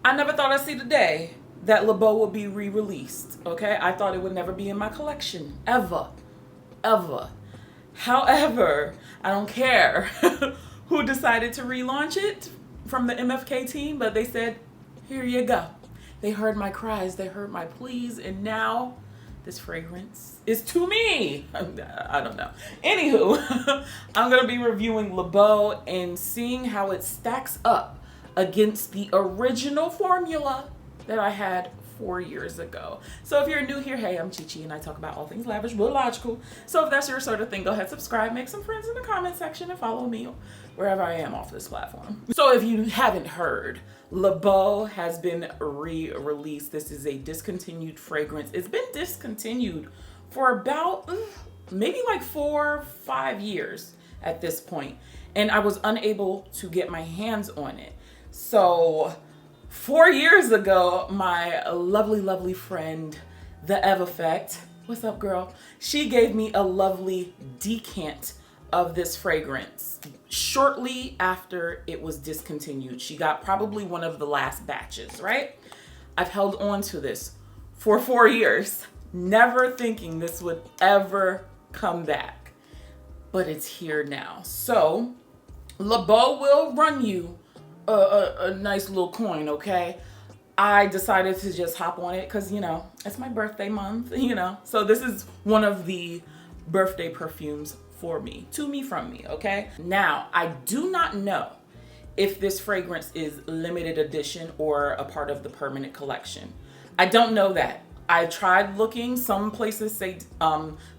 I never thought I'd see the day that Le Beau would be re-released, okay? I thought it would never be in my collection, ever, ever. However, I don't care who decided to relaunch it from the MFK team, but they said, here you go. They heard my cries, they heard my pleas, and now this fragrance is to me. I don't know. Anywho, I'm going to be reviewing Le Beau and seeing how it stacks up against the original formula that I had 4 years ago. So if you're new here, hey, I'm Chi Chi and I talk about all things lavish but logical. So if that's your sort of thing, go ahead, subscribe, make some friends in the comment section, and follow me wherever I am off this platform. So if you haven't heard, Le Beau has been re-released. This is a discontinued fragrance. It's been discontinued for about maybe like 4 or 5 years at this point, and I was unable to get my hands on it. So 4 years ago, my lovely friend, The Ev Effect, what's up girl? She gave me a lovely decant of this fragrance shortly after it was discontinued. She got probably one of the last batches, right? I've held on to this for 4 years, never thinking this would ever come back, but it's here now. So Le Beau will run you a nice little coin, okay? I decided to just hop on it because, you know, it's my birthday month, you know? So this is one of the birthday perfumes for me, to me, from me, okay? Now, I do not know if this fragrance is limited edition or a part of the permanent collection. I don't know that. I tried looking. Some places say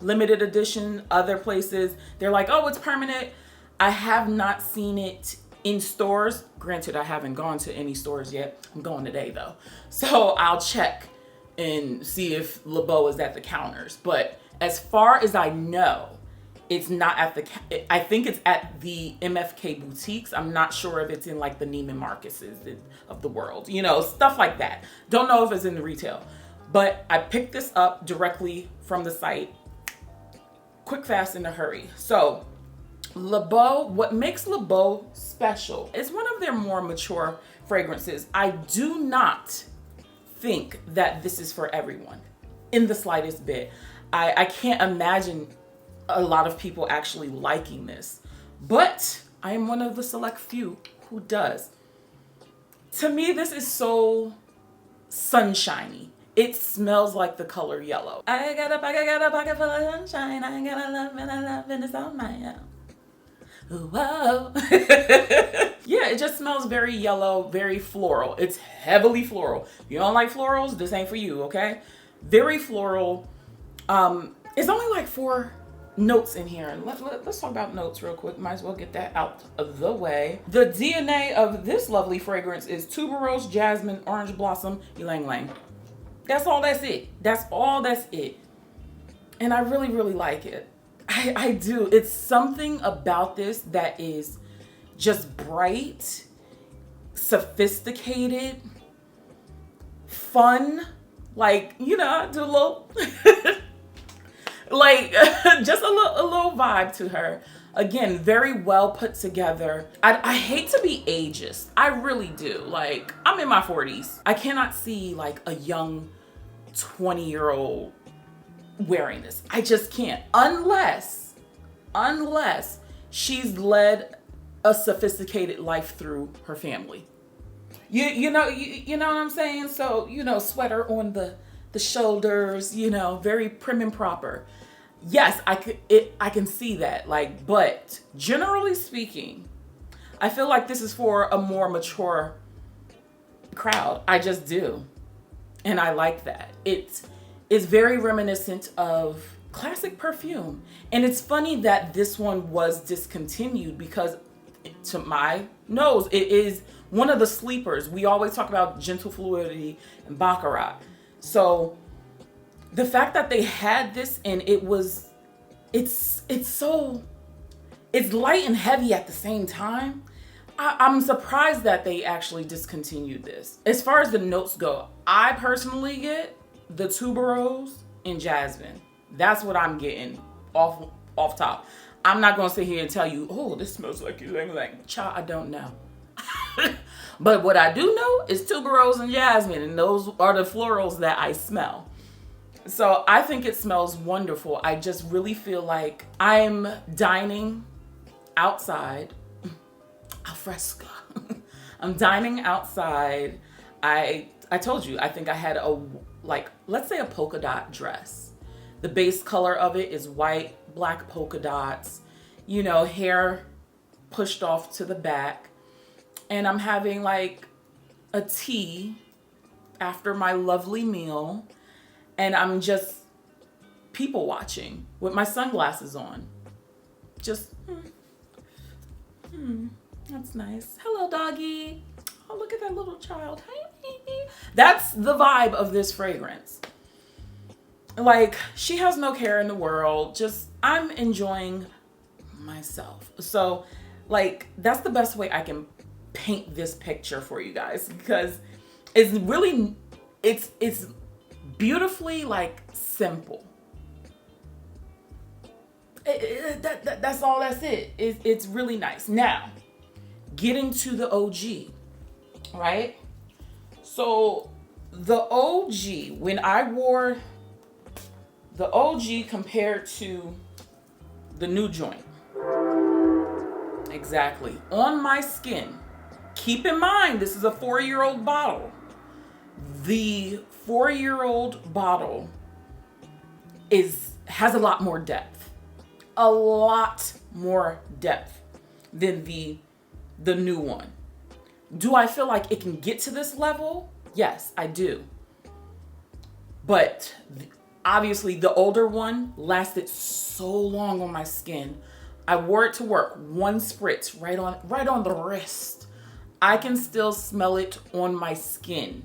limited edition, other places, they're like, oh, it's permanent. I have not seen it in stores. Granted, I haven't gone to any stores yet. I'm going today though. So I'll check and see if Le Beau is at the counters. But as far as I know, it's not at the, I think it's at the MFK boutiques. I'm not sure if it's in like the Neiman Marcus's of the world, you know, stuff like that. Don't know if it's in the retail, but I picked this up directly from the site, quick, fast, in a hurry. So Le Beau, what makes Le Beau special is one of their more mature fragrances. I do not think that this is for everyone in the slightest bit. I can't imagine a lot of people actually liking this, but I am one of the select few who does. To me, this is so sunshiny. It smells like the color yellow. I got a pocket full of sunshine. I got a love and it's all mine. Whoa. Yeah, it just smells very yellow, very floral. It's heavily floral. If you don't like florals, this ain't for you, okay? Very floral. It's only like 4 notes in here. Let's talk about notes real quick. Might as well get that out of the way. The DNA of this lovely fragrance is tuberose, jasmine, orange blossom, ylang ylang. That's all that's it. That's all that's it. And I really like it. I do. It's something about this that is just bright, sophisticated, fun. Like, you know, do a little, like, just a little vibe to her. Again, very well put together. I hate to be ageist. I really do. Like, I'm in my 40s. I cannot see like a young 20-year-old wearing this. I just can't, unless she's led a sophisticated life through her family. You know what I'm saying? So, you know, sweater on the shoulders, you know, very prim and proper. Yes, I can see that. Like, but generally speaking, I feel like this is for a more mature crowd. I just do. And I like that. It's very reminiscent of classic Perfume. And it's funny that this one was discontinued because, to my nose, it is one of the sleepers. We always talk about Gentle Fluidity and Baccarat. So the fact that they had this and it's light and heavy at the same time. I'm surprised that they actually discontinued this. As far as the notes go, I personally get the tuberose and jasmine. That's what I'm getting off top. I'm not gonna sit here and tell you, oh, this smells like ylang ylang. Child, I don't know. But what I do know is tuberose and jasmine, and those are the florals that I smell. So I think it smells wonderful. I just really feel like I'm dining outside, al fresco. I'm dining outside. I told you, I think I had a, like, let's say a polka dot dress. The base color of it is white, black polka dots, you know, hair pushed off to the back. And I'm having like a tea after my lovely meal. And I'm just people watching with my sunglasses on. Just, that's nice. Hello, doggy. Oh, look at that little child. Hey. That's the vibe of this fragrance. Like, she has no care in the world. Just, I'm enjoying myself. So, like, that's the best way I can paint this picture for you guys, because it's really, it's beautifully, like, simple. That's all. That's it. It's really nice. Now, getting to the OG, right? So the OG, when I wore the OG compared to the new joint, exactly, on my skin, keep in mind, this is a 4-year-old bottle. The 4-year-old bottle has a lot more depth. A lot more depth than the new one. Do I feel like it can get to this level? Yes, I do. But obviously the older one lasted so long on my skin. I wore it to work, one spritz right on the wrist. I can still smell it on my skin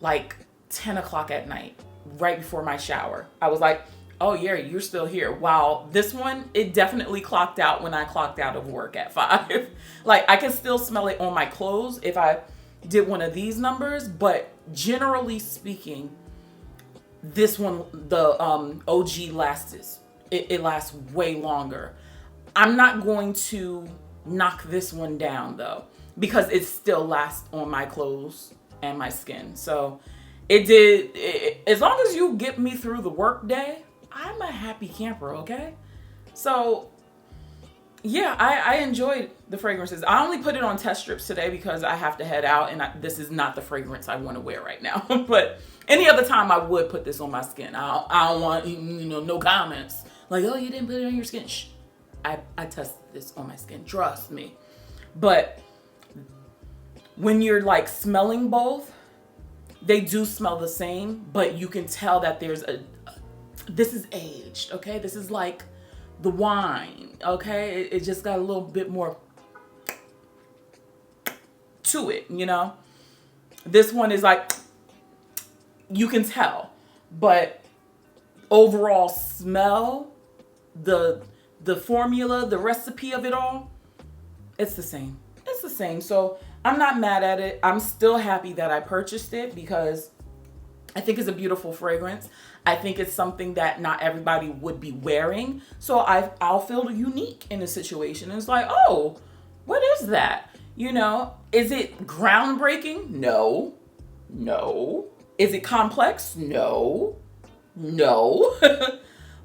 like 10 o'clock at night, right before my shower. I was like, oh yeah, you're still here. Wow, this one, it definitely clocked out when I clocked out of work at 5. Like, I can still smell it on my clothes if I did one of these numbers, but generally speaking, this one, the OG lasts. It lasts way longer. I'm not going to knock this one down though, because it still lasts on my clothes and my skin. So as long as you get me through the work day, I'm a happy camper, okay? So, yeah, I enjoyed the fragrances. I only put it on test strips today because I have to head out, and this is not the fragrance I want to wear right now. But any other time, I would put this on my skin. I don't want, no comments. Like, oh, you didn't put it on your skin. Shh. I tested this on my skin. Trust me. But when you're, like, smelling both, they do smell the same, but you can tell that there's this is aged, okay? This is like the wine, okay? It just got a little bit more to it, This one is like, you can tell, but overall smell, the formula, the recipe of it all, it's the same. It's the same. So I'm not mad at it. I'm still happy that I purchased it because I think it's a beautiful fragrance. I think it's something that not everybody would be wearing. So I'll feel unique in a situation. It's like, oh, what is that? Is it groundbreaking? No. Is it complex? No.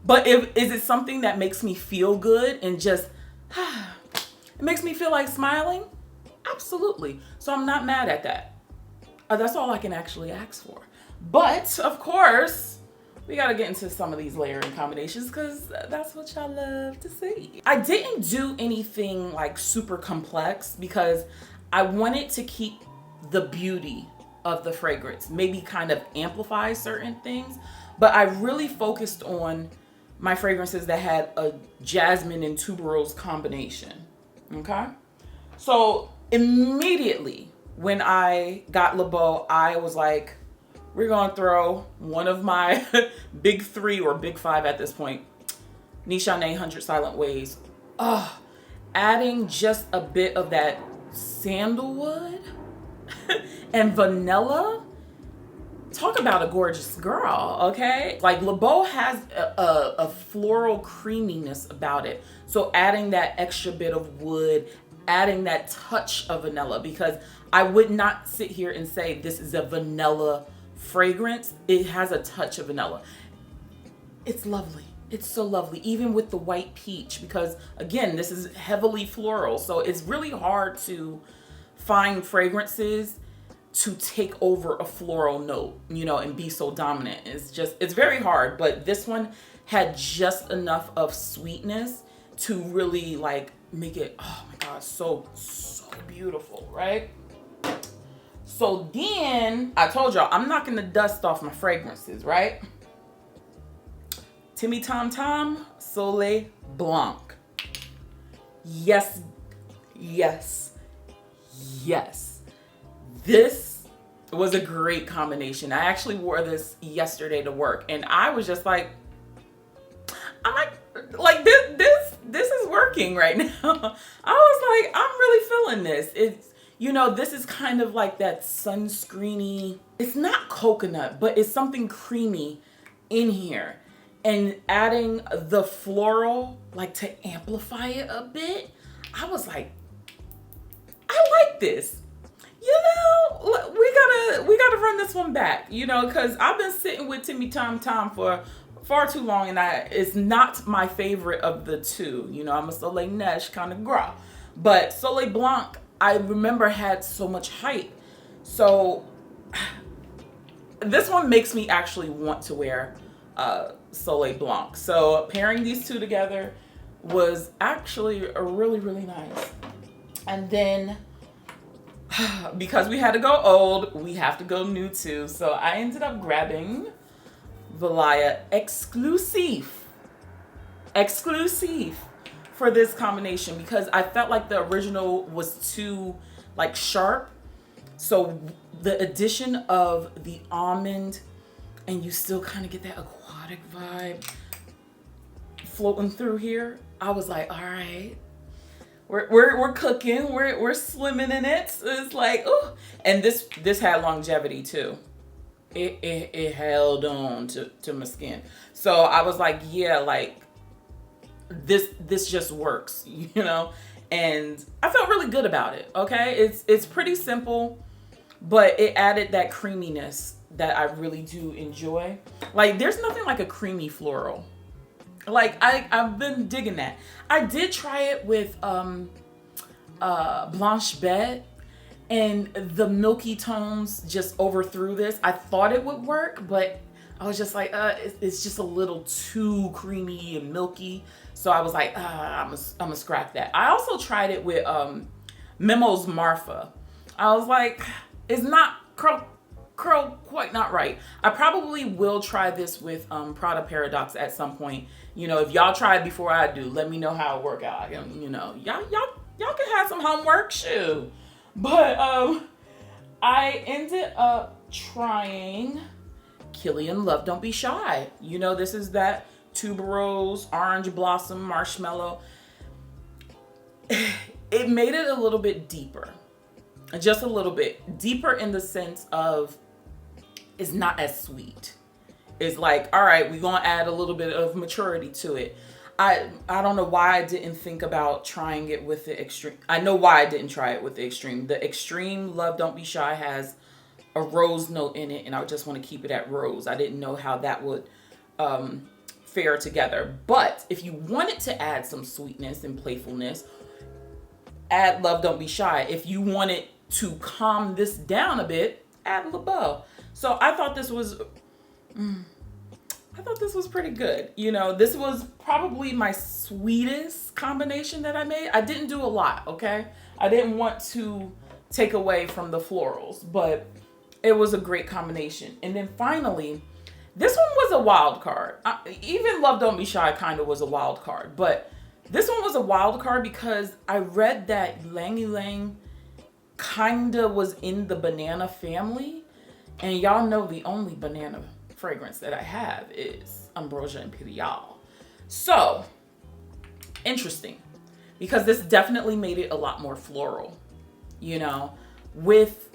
But is it something that makes me feel good and just, it makes me feel like smiling? Absolutely. So I'm not mad at that. That's all I can actually ask for. But, of course, we got to get into some of these layering combinations because that's what y'all love to see. I didn't do anything like super complex because I wanted to keep the beauty of the fragrance, maybe kind of amplify certain things. But I really focused on my fragrances that had a jasmine and tuberose combination. Okay? So immediately when I got Le Beau, I was like, we're going to throw one of my big 3 or big 5 at this point, Nichane 100 Silent Ways. Adding just a bit of that sandalwood and vanilla. Talk about a gorgeous girl, okay? Like, Le Beau has a floral creaminess about it. So adding that extra bit of wood, adding that touch of vanilla, because I would not sit here and say this is a vanilla fragrance. It has a touch of vanilla. It's lovely. It's so lovely, even with the white peach, because again, this is heavily floral. So it's really hard to find fragrances to take over a floral note, you know, and be so dominant. It's very hard, but this one had just enough of sweetness to really like make it, oh my God, so beautiful, right? So then I told y'all I'm knocking the dust off my fragrances, right? Timmy Tom Tom Soleil Blanc. Yes, yes, yes. This was a great combination. I actually wore this yesterday to work, and I was just like, this is working right now. I was like, I'm really feeling this. It's, you know, this is kind of like that sunscreeny. It's not coconut, but it's something creamy in here. And adding the floral, like to amplify it a bit, I was like, I like this. You know, we gotta run this one back, you know, because I've been sitting with Timmy Tom Tom for far too long, and it's not my favorite of the two. You know, I'm a Soleil Neige kind of girl. But Soleil Blanc, I remember, had so much hype. So this one makes me actually want to wear Soleil Blanc. So pairing these two together was actually a really, really nice. And then because we had to go old, we have to go new too. So I ended up grabbing Valaya Exclusive for this combination, because I felt like the original was too like sharp. So the addition of the almond, and you still kind of get that aquatic vibe floating through here. I was like, all right, we're cooking, we're swimming in it. So it's like, oh, and this had longevity too. It held on to my skin. So I was like, yeah, like this just works, you know? And I felt really good about it, okay? It's pretty simple, but it added that creaminess that I really do enjoy. Like, there's nothing like a creamy floral. Like, I've been digging that. I did try it with Blanche Bête, and the milky tones just overthrew this. I thought it would work, but I was just like, it's just a little too creamy and milky. So I was like, I'm gonna scrap that. I also tried it with Mimo's Marfa. I was like, it's not curl quite not right. I probably will try this with Prada Paradox at some point. You know, if y'all try it before I do, let me know how it work out. You know, y'all can have some homework, shoot. But I ended up trying Kilian Love Don't Be Shy. You know, this is that tuberose, orange blossom, marshmallow. It made it a little bit deeper. Just a little bit deeper in the sense of it's not as sweet. It's like, all right, we're gonna add a little bit of maturity to it. I don't know why I didn't think about trying it with the extreme. I know why I didn't try it with the extreme. The extreme Love Don't Be Shy has a rose note in it, and I just want to keep it at rose. I didn't know how that would fare together. But if you wanted to add some sweetness and playfulness, add Love Don't Be Shy. If you wanted to calm this down a bit, add Le Beau. So I thought this was pretty good. You know, this was probably my sweetest combination that I made. I didn't do a lot, okay? I didn't want to take away from the florals, but it was a great combination. And then finally, this one was a wild card. Even Love Don't Be Shy kind of was a wild card, but this one was a wild card because I read that Ylang Ylang kind of was in the banana family. And y'all know the only banana fragrance that I have is Ambrosia Imperial. So, interesting, because this definitely made it a lot more floral. You know, with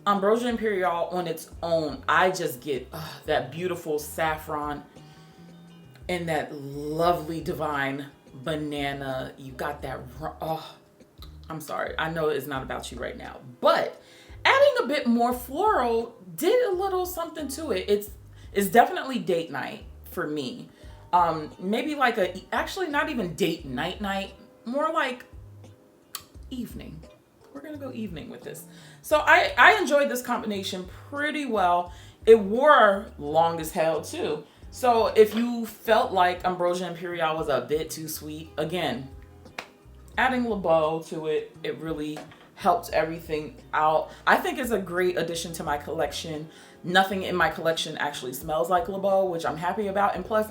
Ambrosia Imperial on its own, I just get that beautiful saffron and that lovely divine banana. You got that, I'm sorry, I know it's not about you right now, but adding a bit more floral did a little something to it. It's definitely date night for me. Maybe like actually not even date night, more like evening. We're gonna go evening with this. So I enjoyed this combination pretty well. It wore long as hell too. So if you felt like Ambrosia Imperial was a bit too sweet, again, adding Le Beau to it, it really helped everything out. I think it's a great addition to my collection. Nothing in my collection actually smells like Le Beau, which I'm happy about. And plus,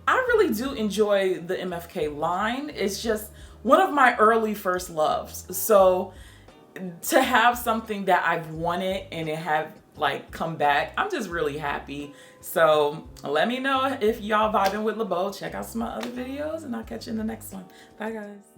I really do enjoy the MFK line. It's just one of my early first loves. So to have something that I've wanted and it have like come back, I'm just really happy. So let me know if y'all vibing with Le Beau. Check out some of my other videos and I'll catch you in the next one. Bye guys.